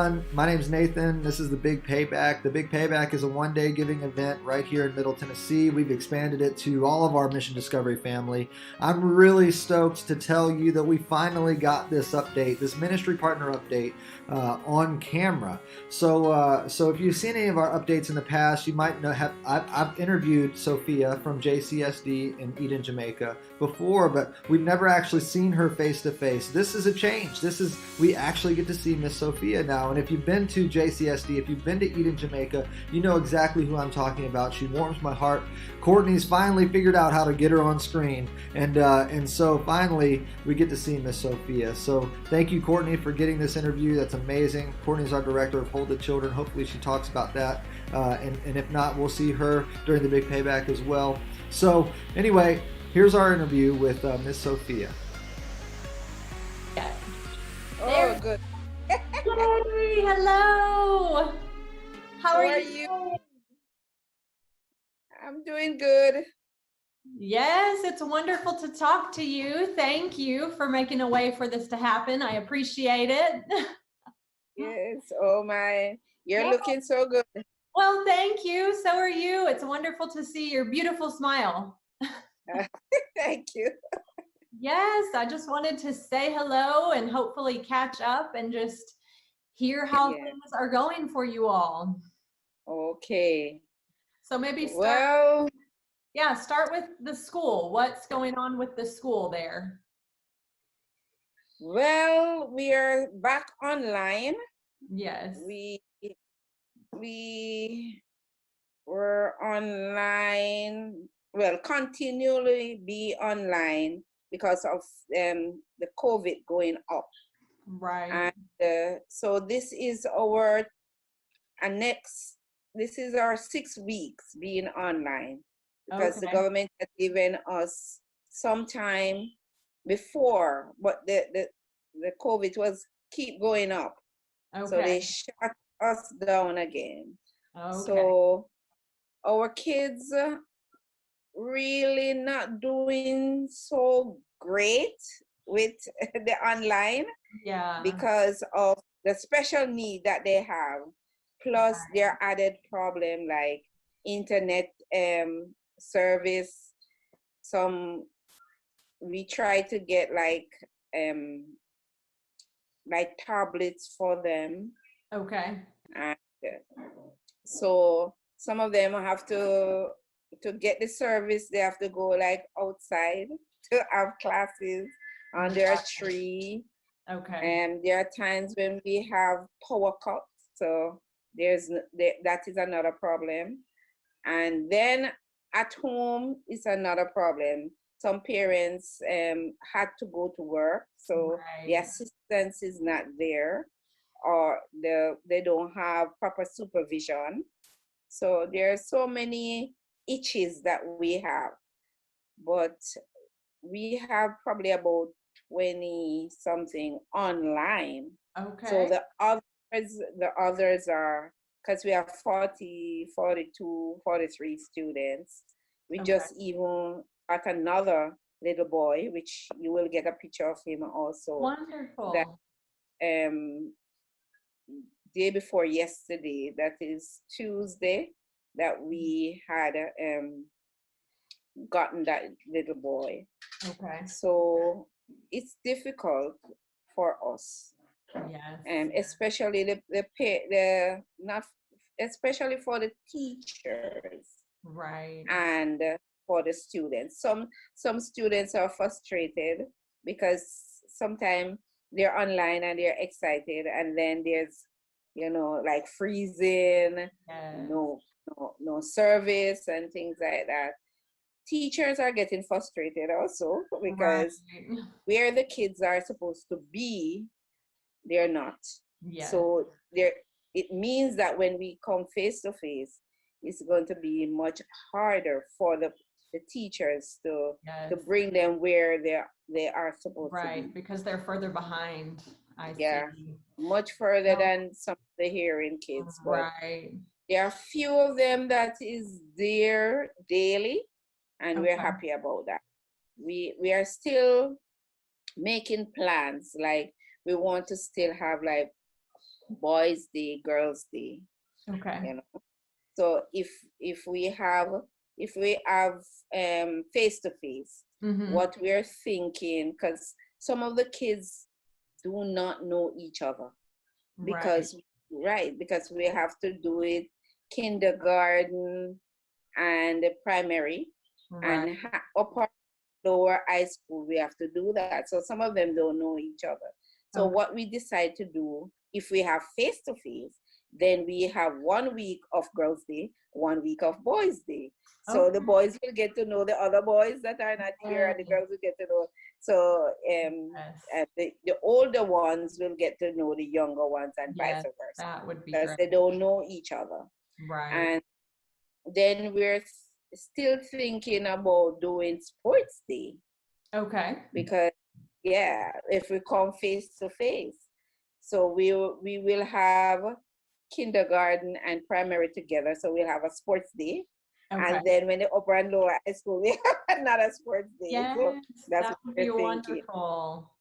everyone. My name is Nathan. This is the Big Payback. The Big Payback is a one-day giving event right here in Middle Tennessee. We've expanded it to all of our Mission Discovery family. I'm really stoked to tell you that we finally got this update, this ministry partner update, on camera. So if you've seen any of our updates in the past, you might know I've interviewed Sophia from JCSD in Eden, Jamaica before, but we've never actually seen her face to face. This is a change. We actually get to see Miss Sophia now. And if you've been to JCSD, if you've been to Eden, Jamaica, you know exactly who I'm talking about. She warms my heart. Courtney's finally figured out how to get her on screen. And so finally we get to see Miss Sophia. So thank you, Courtney, for getting this interview. That's amazing. Courtney's our director of Hold the Children. Hopefully she talks about that. And if not, we'll see her during the Big Payback as well. So anyway, here's our interview with Miss Sophia. Oh, good. Yay, hello. How are you? I'm doing good. Yes, it's wonderful to talk to you. Thank you for making a way for this to happen. I appreciate it. Yes. Oh my, you're looking so good. Well, thank you. So are you. It's wonderful to see your beautiful smile. Thank you. Yes, I just wanted to say hello and hopefully catch up and just hear how things are going for you all. Okay. So maybe start with the school. What's going on with the school there? Well, we are back online. Yes. We were online, well, continually be online because of the COVID going up. Right. And so this is our this is our 6 weeks being online because the government has given us some time before, but the COVID was keep going up. So they shut us down again. So our kids really not doing so great with the online because of the special need that they have, plus their added problem like internet service. We try to get like tablets for them. And so some of them have to get the service, they have to go like outside to have classes under a tree. And there are times when we have power cuts, so that is another problem. And then at home is another problem. Some parents had to go to work, so the assistance is not there, or they don't have proper supervision. So there are so many itches that we have, but we have probably about 20 something online. So the others are, because we have 40, 42, 43 students. We just even got another little boy, which you will get a picture of him also. Wonderful. That day before yesterday, that is Tuesday, that we had gotten that little boy. So it's difficult for us. Especially especially for the teachers. And for the students. Some students are frustrated because sometimes they're online and they're excited, and then there's like freezing, no service and things like that. Teachers are getting frustrated also because where the kids are supposed to be, they're not. So it means that when we come face to face, it's going to be much harder for the teachers to bring them where they are supposed to be. Because they're further behind. I see. Much further than some of the hearing kids. But there are a few of them that is there daily, and we're happy about that. We are still making plans, like we want to still have like boys day, girls day. Okay. You know, so if we have face to face, what we're thinking, because some of the kids do not know each other, because because we have to do it kindergarten and primary, and upper lower high school, we have to do that. So some of them don't know each other. So what we decide to do, if we have face to face, then we have 1 week of girls' day, 1 week of boys' day. So the boys will get to know the other boys that are not here, and the girls will get to know. So the older ones will get to know the younger ones, and vice versa. That would be because great. they don't know each other. Right. And then we're still thinking about doing sports day. Okay. Because if we come face to face, so we will have kindergarten and primary together. So we'll have a sports day. And then when the upper and lower high school, we have another sports day. Yes, so that's that what would be we're thinking. wonderful.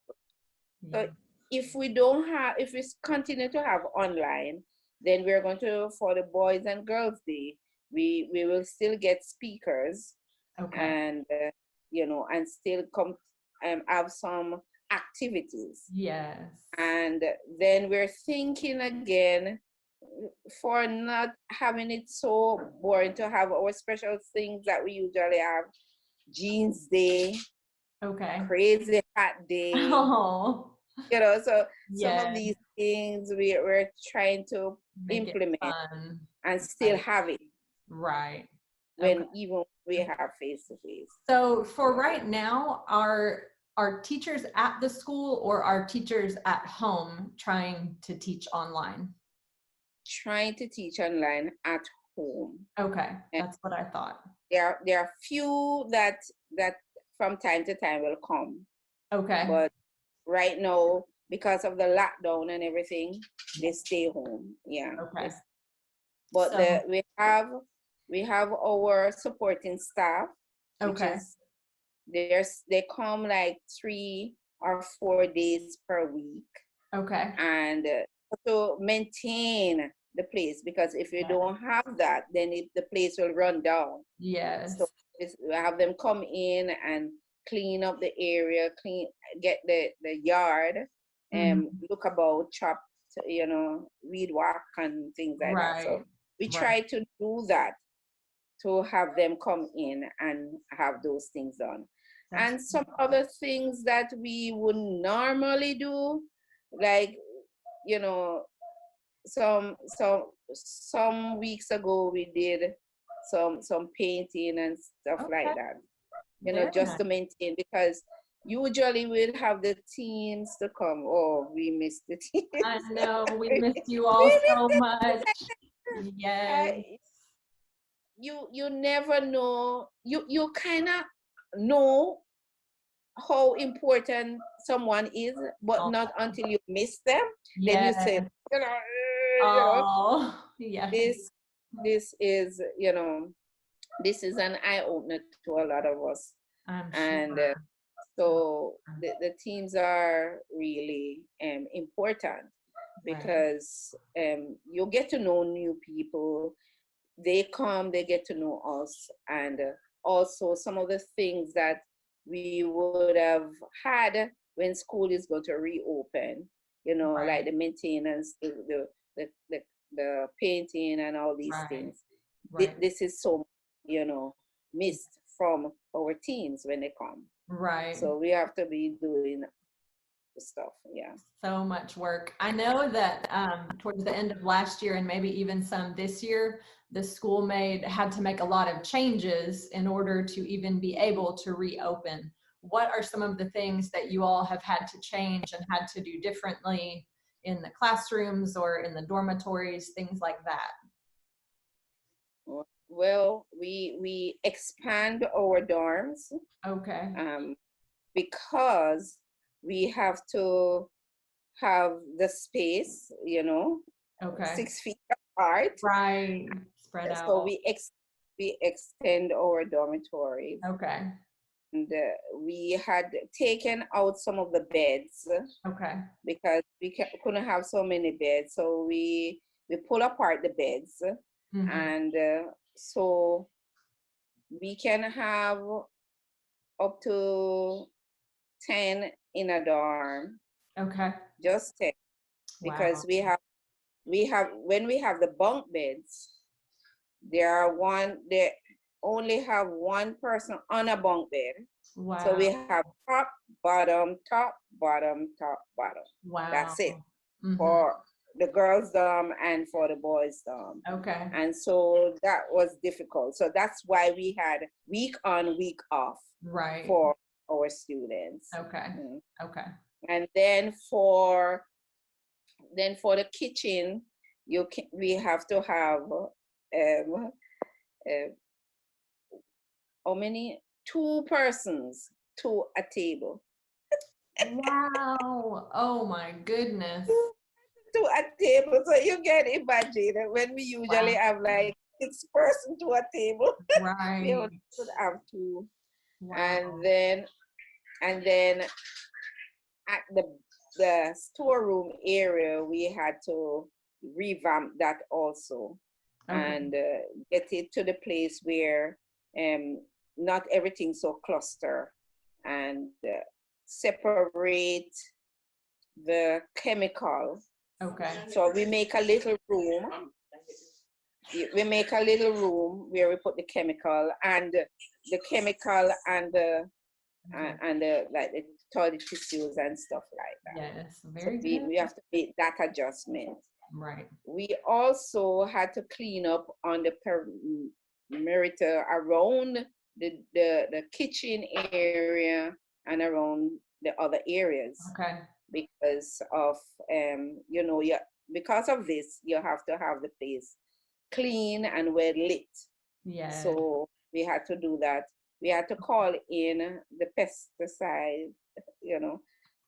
So if we continue to have online, then we're going to, for the boys and girls day, we will still get speakers, and and still come have some activities. Yes. And then we're thinking again, for not having it so boring, to have our special things that we usually have: jeans day, crazy hat day. Oh. So some of these things we're trying to implement and still have it. Right. When even we have face to face. So for right now, are teachers at the school, or are teachers at home trying to teach online? Trying to teach online at home. Okay, that's what I thought. There are few that from time to time will come. Okay. But right now, because of the lockdown and everything, they stay home. Yeah. Okay. But we have our supporting staff, which is they come like 3 or 4 days per week. Okay. And to maintain the place, because if you don't have that, then the place will run down. Yes. So we have them come in and clean up the area, get the yard, and look about, chop, weed whack and things like that. So we try to do that, to have them come in and have those things done. And some other things that we would normally do, like, some weeks ago we did some painting and stuff like that, just to maintain, because usually we'd have the teams to come. Oh, we missed the teams. I know, we missed you all so much. Yes. You never know, you kind of know how important someone is, but not until you miss them. Then you say, this is this is an eye opener to a lot of us. And so the teams are really important, because you get to know new people. They come, they get to know us, and also some of the things that we would have had when school is going to reopen, like the maintenance, the painting and all these things. This is so, missed from our teams when they come. Right. So we have to be doing stuff. Yeah. So much work. I know that towards the end of last year, and maybe even some this year, the school had to make a lot of changes in order to even be able to reopen. What are some of the things that you all have had to change and had to do differently in the classrooms or in the dormitories, things like that? Well, we expand our dorms. Okay. Because we have to have the space, 6 feet apart. Right. Spread out. So we extend our dormitories. Okay. we had taken out some of the beds. Okay. Because we couldn't have so many beds, so we pull apart the beds, and so we can have up to 10 in a dorm. Okay. Just 10, because wow. we have when we have the bunk beds, they only have one person on a bunk bed. Wow. So we have top, bottom, top, bottom, top, bottom. Wow. That's it for the girls' dorm and for the boys' dorm. Okay. And so that was difficult. So that's why we had week on, week off. Right. For our students. Okay. Okay. And then for the kitchen, we have to have how many? 2 persons to a table. Wow. Oh my goodness. To a table. So you can imagine when we usually have like 6 persons to a table. Right. We only could have 2. Wow. And then at the storeroom area, we had to revamp that also. Okay. And get it to the place where not everything so cluster, and separate the chemical. Okay. So we make a little room. We make a little room where we put the chemical and the like the toilet tissues and stuff like that. Yes, very good. We have to make that adjustment. Right. We also had to clean up on the perimeter around the kitchen area and around the other areas. Okay. Because of because of this, you have to have the place clean and well lit. Yeah. So we had to do that. We had to call in the pesticide,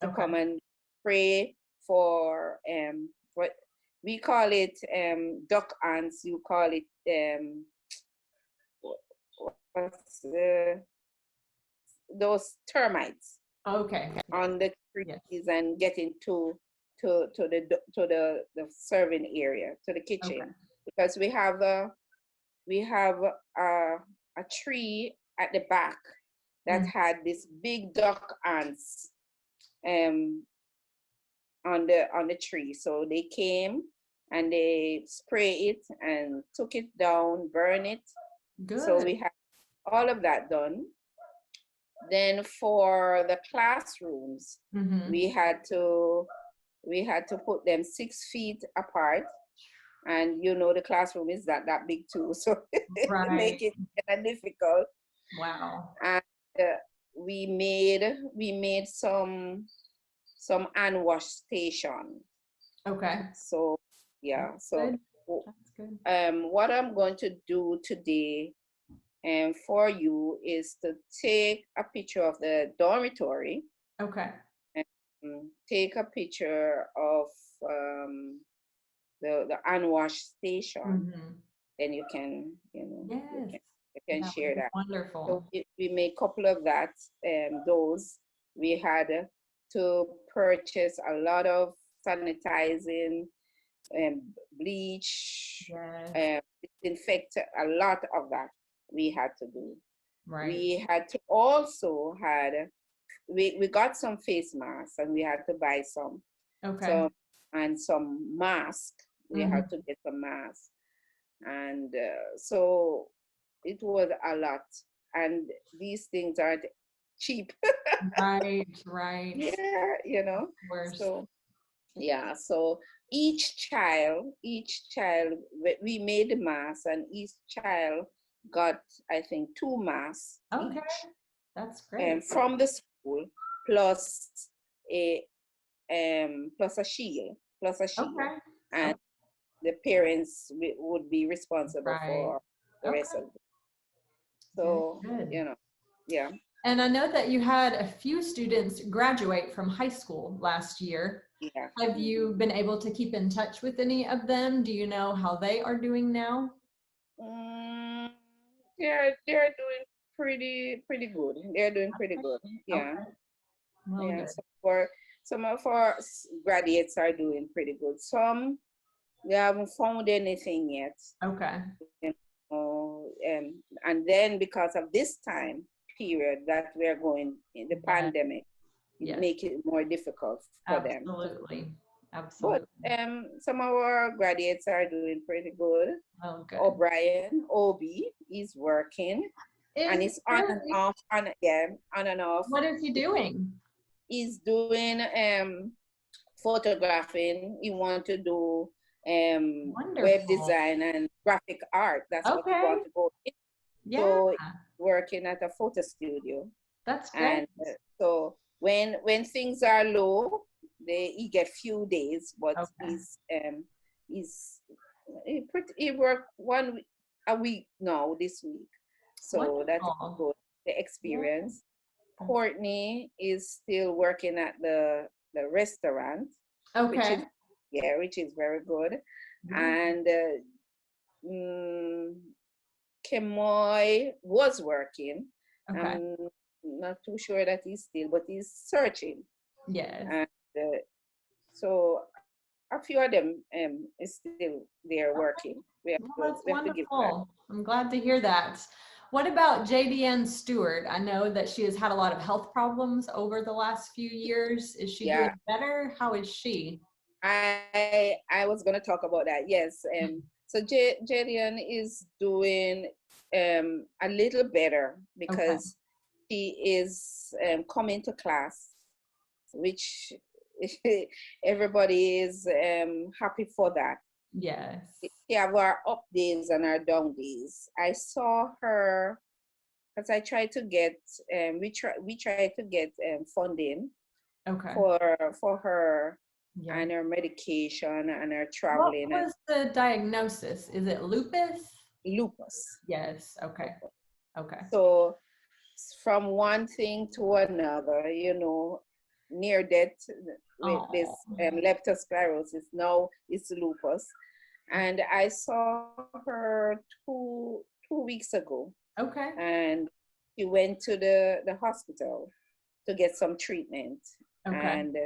to come and spray for what we call it duck ants. You call it what's those termites. Okay. On the trees. Yes. And getting to the serving area, to the kitchen. Okay. Because we have a tree at the back that had this big duck ants on the tree. So they came and they spray it and took it down, burn it. Good. So we had all of that done. Then for the classrooms, we had to put them 6 feet apart. And the classroom is that big too, so right. Make it kind of difficult. Wow. And we made some hand wash station. Okay. So yeah. That's so good. That's good. What I'm going to do today for you is to take a picture of the dormitory. Okay. And take a picture of the unwash station. Then you can, yes. you can share that. Wonderful. So we made a couple of that. Those we had to purchase a lot of sanitizing, bleach, yes. Disinfect, a lot of that we had to do. Right. We had to also we got some face masks, and we had to buy some. Okay. And some masks. We had to get some masks. And so it was a lot. And these things aren't cheap. Right. Yeah, So yeah, so each child, we made the masks, and each child got, I think, 2 masks. Okay, each. That's great. From the school, plus a shield. Okay. And the parents would be responsible for the rest of it. So, yeah. And I know that you had a few students graduate from high school last year. Yeah. Have you been able to keep in touch with any of them? Do you know how they are doing now? They're doing pretty good. They're doing pretty good. Yeah. Okay. Well, Yeah. good. So for some of our graduates are doing pretty good. Some they haven't found anything yet. Okay. You know, and then because of this time period that we're going in the pandemic, Yes. make it more difficult for them. Absolutely. But some of our graduates are doing pretty good. Oh, good. O'Brien, Obi, is working. And it's on and off, on and off. What is he doing? He's doing photographing. He wants to do web design and graphic art. That's what he wants to go in. Yeah. So working at a photo studio. That's great. And so when things are low, he get few days, but he work a week now this week. So wonderful. That's good. The experience. Yeah. Courtney is still working at the restaurant. Okay. Which is very good. Mm-hmm. And Kemoy was working. Okay. I'm not too sure that he's still, but he's searching. Yes. And so a few of them is still there working. That's wonderful. I'm glad to hear that. What about JDN Stewart? I know that she has had a lot of health problems over the last few years. Is she doing better? How is she? I was going to talk about that. Yes. So JDN is doing a little better because she is coming to class, which everybody is happy for that. Yes. We have our up days and our down days. I saw her because I tried to get we tried to get funding for her and her medication and her traveling. What was the diagnosis? Is it lupus? Lupus. Yes. Okay. So from one thing to another, near death with this leptospirosis. Now it's lupus. And I saw her two weeks ago. Okay. And she went to the hospital to get some treatment. Okay. And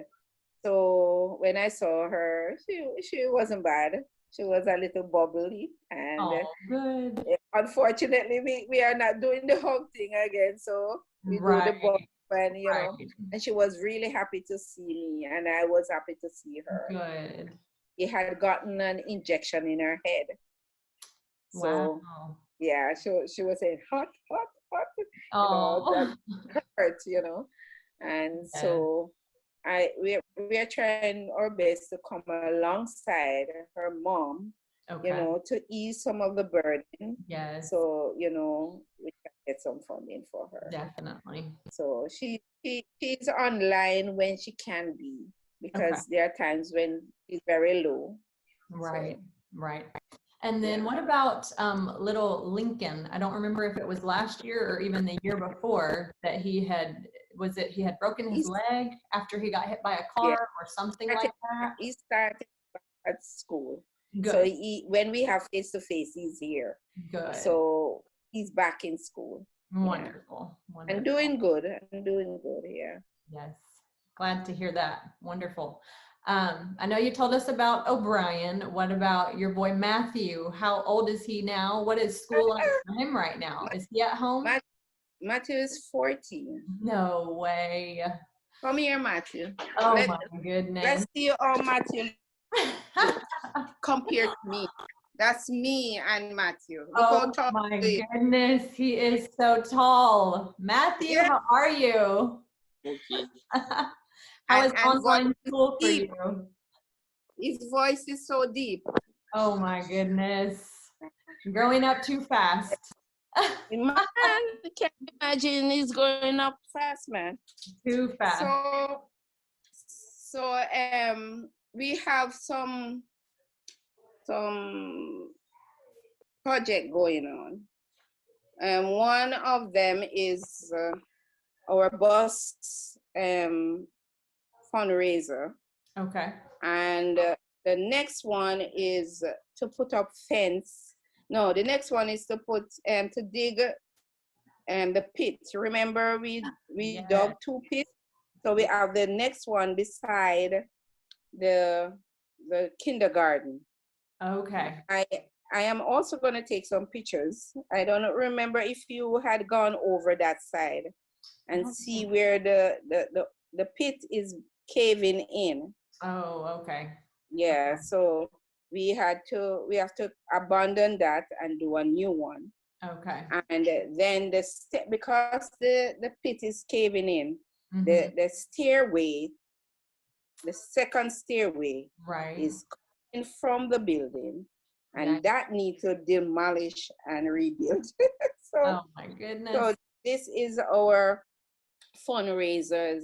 so when I saw her, she wasn't bad. She was a little bubbly. And good. Unfortunately, we are not doing the hug thing again. So we do the bump. And and she was really happy to see me, and I was happy to see her. Good. He had gotten an injection in her head. So yeah, she was saying hot. That hurts, And so we are trying our best to come alongside her mom, to ease some of the burden. Yes. So we can get some funding for her. Definitely. So she's online when she can be, because there are times when she's very low. Right. And then what about little Lincoln? I don't remember if it was last year or even the year before that he had broken his leg after he got hit by a car or something like that? He started at school. Good. So when we have face-to-face, he's here. Good. So he's back in school. Wonderful. And doing good. Yeah. Yes. Glad to hear that. Wonderful. I know you told us about O'Brien. What about your boy Matthew? How old is he now? What is school like for him right now? Is he at home? Matthew is 14. No way. Come here, Matthew. Oh my goodness. Let's see how Matthew compared to me. That's me and Matthew. Oh my goodness, he is so tall. Matthew, how are you? Okay. How is online school for you? His voice is so deep. Oh my goodness. Growing up too fast. Man, I can't imagine he's growing up fast, man. Too fast. So we have some project going on. One of them is our bus fundraiser. Okay. And the next one is to put up fence. No, the next one is to put to dig the pits. Remember, we dug 2 pits. So we have the next one beside the kindergarten. Okay. I am also going to take some pictures. I don't remember if you had gone over that side and see where the pit is caving in. Oh, okay. Yeah, okay. so we have to abandon that and do a new one. Okay. And then because the pit is caving in, the stairway, the second stairway is coming from the building, and that needs to demolish and rebuild. So, oh my goodness. So this is our fundraisers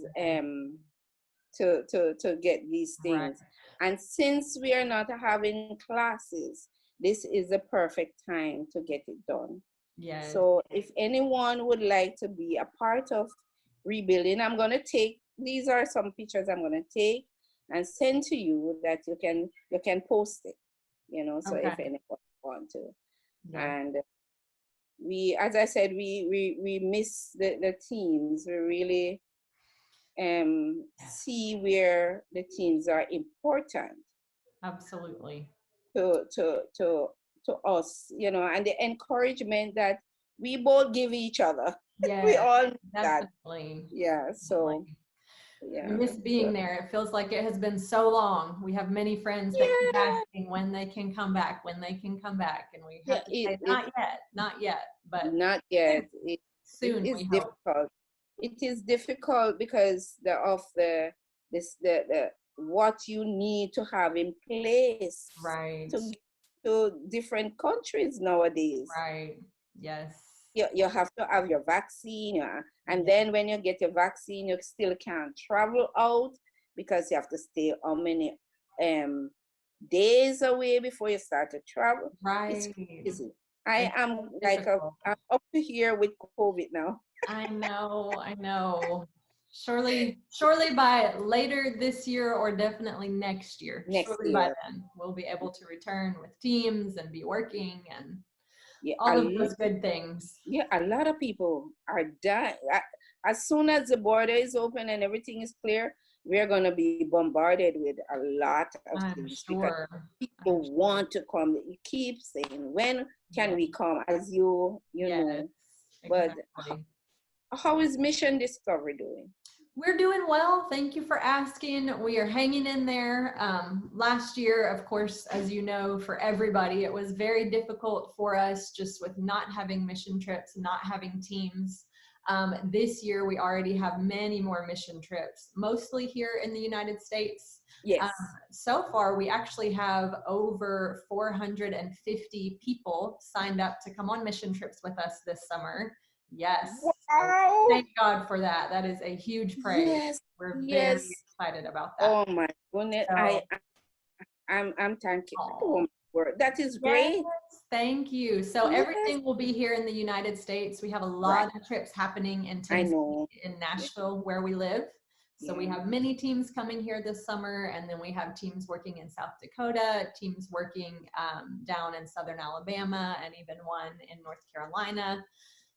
to get these things. And since we are not having classes, this is the perfect time to get it done. Yes. So if anyone would like to be a part of rebuilding, I'm going to take, these are some pictures I'm going to take and send to you that you can post it, you know, so if anyone want to. And we, as I said, we miss the teens. We really see where the teens are important. Absolutely. To us, you know, and the encouragement that we both give each other. Yeah, we all need definitely. that. Yeah, so yeah. We miss being there. It feels like it has been so long. We have many friends that keep asking when they can come back, when they can come back, and we have to say not yet, but not yet. Soon. It is difficult. It is difficult because the what you need to have in place to different countries nowadays. Right. Yes. You have to have your vaccine, and then when you get your vaccine, you still can't travel out because you have to stay how many days away before you start to travel. Right. It's easy. I am like I'm up to here with COVID now. I know. Surely by later this year or definitely next year. Surely by then we'll be able to return with teams and be working and all of those good things. Yeah, a lot of people are dying. As soon as the border is open and everything is clear, we're going to be bombarded with a lot of things because people want to come. You keep saying, when can we come? As you know. But how is Mission Discovery doing? We're doing well. Thank you for asking. We are hanging in there. Last year, of course, as you know, for everybody, it was very difficult for us just with not having mission trips, not having teams. This year, we already have many more mission trips, mostly here in the United States. Yes. So far, we actually have over 450 people signed up to come on mission trips with us this summer. Yes. Wow. So thank God for that. That is a huge praise. Yes. We're very excited about that. Oh my goodness. So, I'm thanking you. That is great. Yes, thank you. So everything will be here in the United States. We have a lot of trips happening in Tennessee, in Nashville, where we live. So we have many teams coming here this summer, and then we have teams working in South Dakota, teams working down in Southern Alabama, and even one in North Carolina.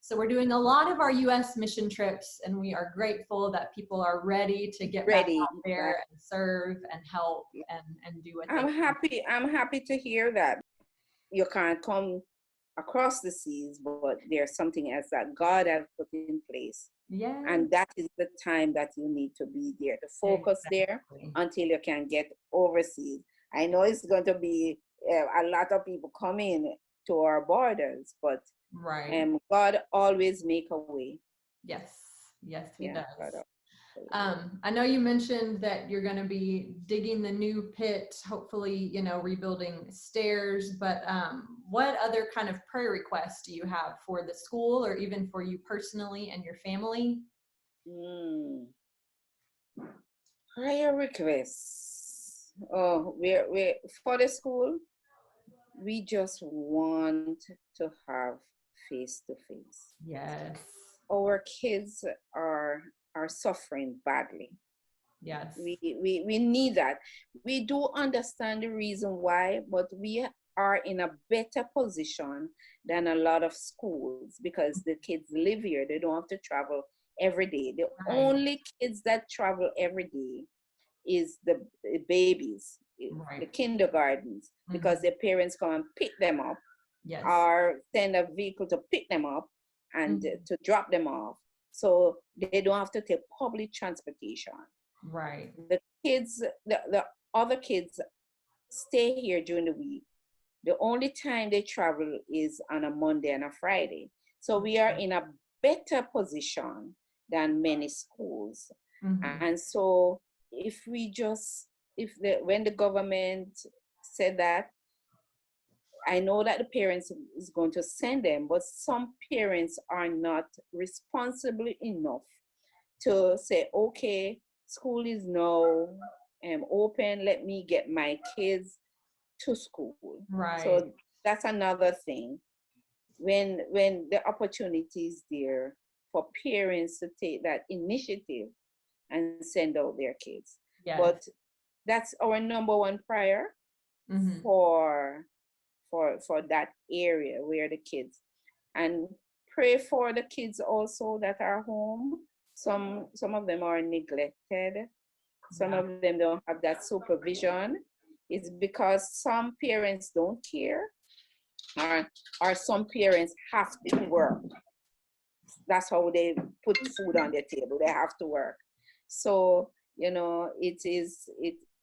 So we're doing a lot of our U.S. mission trips, and we are grateful that people are ready to get back out there and serve and help and do what I'm happy to hear that. You can't come across the seas, but there's something else that God has put in place. Yeah. And that is the time that you need to be there, to focus there until you can get overseas. I know it's going to be a lot of people coming to our borders, but God always make a way. Yes, he does. I know you mentioned that you're going to be digging the new pit, hopefully, rebuilding stairs, but what other kind of prayer requests do you have for the school or even for you personally and your family? Prayer requests. Oh, we're for the school. We just want to have face-to-face. Yes. Our kids are suffering badly. Yes. We need that. We do understand the reason why, but we are in a better position than a lot of schools because the kids live here. They don't have to travel every day. The only kids that travel every day is the babies, the kindergartens, because their parents come and pick them up, or send a vehicle to pick them up and to drop them off. So they don't have to take public transportation. Right. The kids, the other kids stay here during the week. The only time they travel is on a Monday and a Friday. So we are in a better position than many schools. And so when the government said that, I know that the parents is going to send them, but some parents are not responsible enough to say, okay, school is now open, let me get my kids to school. Right. So that's another thing. When the opportunity is there for parents to take that initiative and send out their kids. Yes. But that's our number one prayer for that area where the kids, and pray for the kids also that are home. Some of them are neglected. Some of them don't have that supervision. It's because some parents don't care, or some parents have to work. That's how they put food on their table. They have to work. So,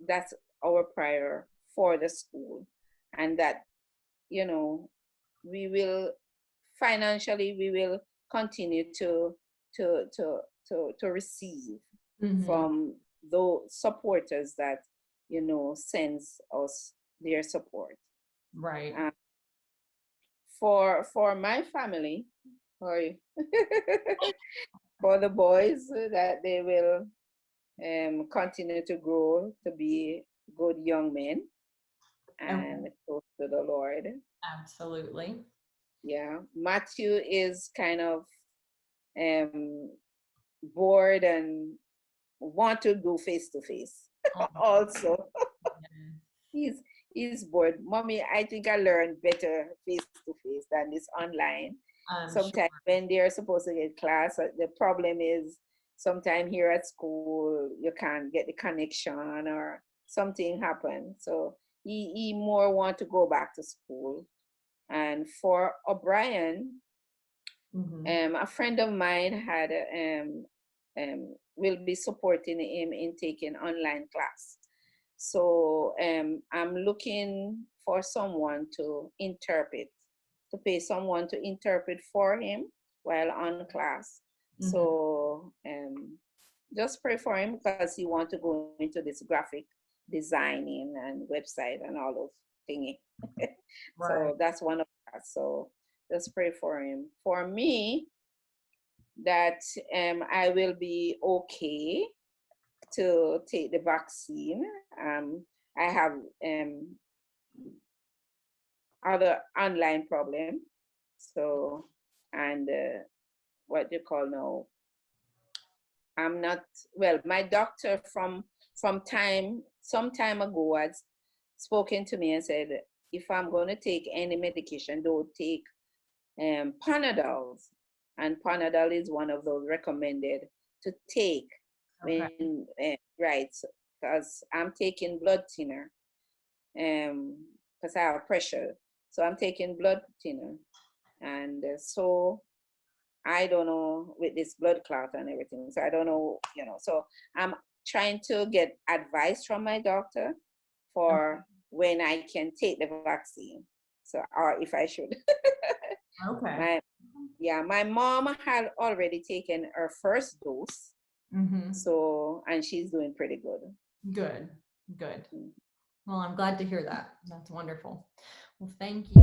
that's our prayer for the school, and that, we will financially, we will continue to receive from those supporters that, sends us their support. Right. For my family, for the boys, that they will continue to grow to be good young men and close to the Lord. Absolutely. Yeah. Matthew is kind of bored and want to go face to face also. He's bored. Mommy, I think I learned better face to face than this online. Sometimes when they're supposed to get class, the problem is sometimes here at school you can't get the connection or something happens. So he more want to go back to school. And for O'Brien, a friend of mine had will be supporting him in taking online class. So I'm looking for someone to pay someone to interpret for him while on class. So just pray for him, because he wants to go into this graphic designing and website and all those thingy. So that's one of us. So just pray for him. For me, that I will be okay to take the vaccine. I have other online problem. So, and what do you call now? I'm not, well, my doctor from some time ago had spoken to me and said, if I'm going to take any medication, don't take Panadols. And Panadol is one of those recommended to take when, because I'm taking blood thinner, because I have pressure. So I'm taking blood thinner. And so I don't know with this blood clot and everything. So I don't know, so I'm trying to get advice from my doctor for when I can take the vaccine. So, or if I should. Okay. My mom had already taken her first dose. So, and she's doing pretty good. Good. Well, I'm glad to hear that. That's wonderful. Well, thank you.